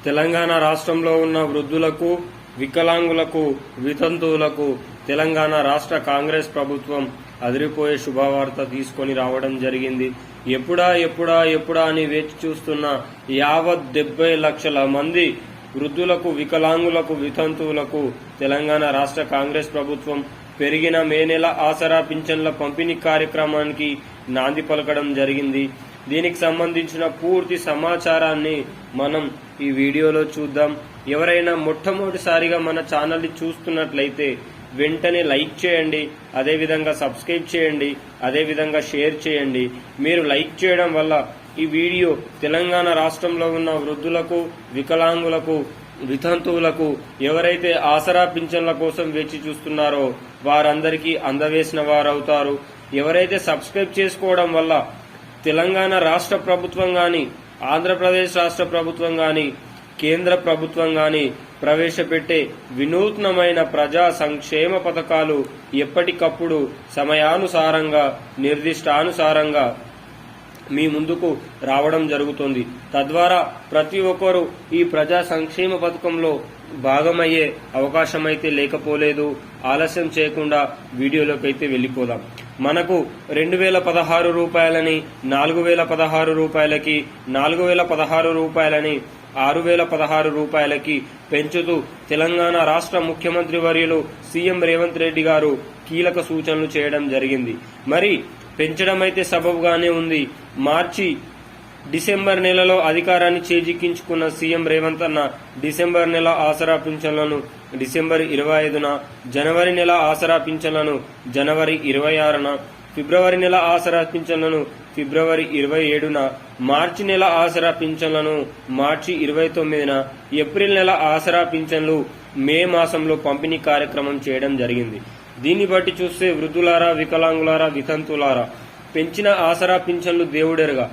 తెలంగాణ రాష్ట్రంలో ఉన్న వృద్ధులకు, వికలాంగులకు, వితంతువులకు తెలంగాణ రాష్ట్ర కాంగ్రెస్ ప్రభుత్వం అదిరిపోయే శుభవార్త తీసుకొని రావడం జరిగింది. ఎప్పుడా అని వేచి చూస్తున్న యావత్ 70 లక్షల మంది వృద్ధులకు, వికలాంగులకు, వితంతువులకు తెలంగాణ రాష్ట్ర కాంగ్రెస్ ప్రభుత్వం పెరిగిన మే నెల ఆసరా పింఛన్ల పంపిణీ కార్యక్రమానికి నాంది పలకడం జరిగింది. దీనికి సంబంధించిన పూర్తి సమాచారాన్ని మనం ఈ వీడియోలో చూద్దాం. ఎవరైనా మొట్టమొదటిసారిగా మన ఛానల్ని చూస్తున్నట్లయితే వెంటనే లైక్ చేయండి, అదేవిధంగా సబ్స్క్రైబ్ చేయండి, అదేవిధంగా షేర్ చేయండి. మీరు లైక్ చేయడం వల్ల ఈ వీడియో తెలంగాణ రాష్ట్రంలో ఉన్న వృద్ధులకు, వికలాంగులకు, వితంతువులకు ఎవరైతే ఆసరా పింఛన్ల కోసం వేచి చూస్తున్నారో వారందరికీ అందవేసిన వారవుతారు. ఎవరైతే సబ్స్క్రైబ్ చేసుకోవడం వల్ల తెలంగాణ రాష్ట్ర ప్రభుత్వం గాని, ఆంధ్రప్రదేశ్ రాష్ట్ర ప్రభుత్వం గాని, కేంద్ర ప్రభుత్వం గాని ప్రవేశపెట్టే వినూత్నమైన ప్రజా సంక్షేమ పథకాలు ఎప్పటికప్పుడు సమయానుసారంగా, నిర్దిష్టానుసారంగా మీ ముందుకు రావడం జరుగుతుంది. తద్వారా ప్రతి ఒక్కరూ ఈ ప్రజా సంక్షేమ పథకంలో భాగమయ్యే అవకాశం అయితే లేకపోలేదు. ఆలస్యం చేయకుండా వీడియోలోకి అయితే వెళ్లిపోదాం. మనకు 2016 రూపాయలని 4016 రూపాయలకి, 4016 రూపాయలని 6016 రూపాయలకి పెంచుతూ తెలంగాణ రాష్ట్ర ముఖ్యమంత్రి వర్యులు సీఎం రేవంత్ రెడ్డి గారు కీలక సూచనలు చేయడం జరిగింది. మరి పెంచడం అయితే సబబుగానే ఉంది. డిసెంబర్ నెలలో అధికారాన్ని చేజిక్కించుకున్న సీఎం రేవంత్ అన్న డిసెంబర్ నెల ఆసరా పింఛన్లను డిసెంబర్ 25న, జనవరి నెల ఆసరా పింఛన్లను జనవరి 26న, ఫిబ్రవరి నెల ఆసరా పింఛన్లను ఫిబ్రవరి 27న, మార్చి నెల ఆసరా పింఛన్లను మార్చి 29న, ఏప్రిల్ నెల ఆసరా పింఛన్లు మే మాసంలో పంపిణీ కార్యక్రమం చేయడం జరిగింది. దీన్ని బట్టి చూస్తే వృద్ధులారా, వికలాంగులారా, వితంతులారా పెంచిన ఆసరా పింఛన్లు దేవుడెరుగా.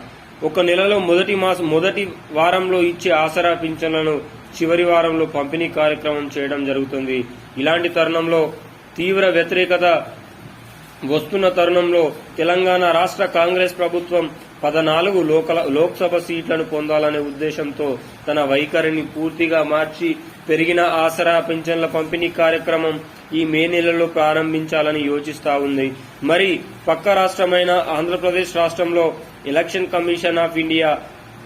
ఒక నెలలో మొదటి వారంలో ఇచ్చే ఆసరా పింఛన్లను చివరి వారంలో పంపిణీ కార్యక్రమం చేయడం జరుగుతుంది. ఇలాంటి తరుణంలో తీవ్ర వ్యతిరేకత వస్తున్న తరుణంలో తెలంగాణ రాష్ట్ర కాంగ్రెస్ ప్రభుత్వం 14 లోక్సభ సీట్లను పొందాలనే ఉద్దేశంతో తన వైఖరిని పూర్తిగా మార్చి పెరిగిన ఆసరా పింఛన్ల పంపిణీ కార్యక్రమం ఈ మే నెలలో ప్రారంభించాలని యోచిస్తా ఉంది. మరి పక్క రాష్ట్రమైన ఆంధ్రప్రదేశ్ రాష్ట్రంలో ఎలక్షన్ కమిషన్ ఆఫ్ ఇండియా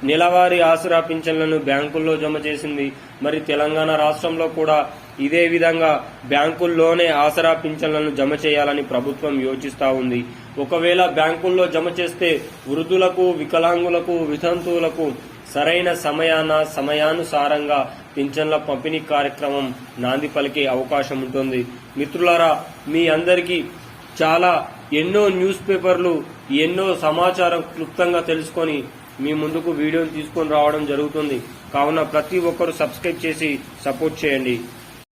నెలవారీ ఆసరా పింఛన్లను బ్యాంకుల్లో జమ చేసింది. మరి తెలంగాణ రాష్ట్రంలో కూడా ఇదే విధంగా బ్యాంకుల్లోనే ఆసరా పింఛన్లను జమ చేయాలని ప్రభుత్వం యోచిస్తా ఉంది. ఒకవేళ బ్యాంకుల్లో జమ చేస్తే వృద్ధులకు, వికలాంగులకు, వితంతువులకు సరైన సమయానుసారంగా పింఛన్ల పంపిణీ కార్యక్రమం నాంది పలికే అవకాశం ఉంటుంది. మిత్రులారా, మీ అందరికీ ఎన్నో న్యూస్ పేపర్లు, ఎన్నో సమాచారం క్లుప్తంగా తెలుసుకొని మీ ముందుకు వీడియోని తీసుకొని రావడం జరుగుతుంది. కావున ప్రతి ఒక్కరూ సబ్స్క్రైబ్ చేసి సపోర్ట్ చేయండి.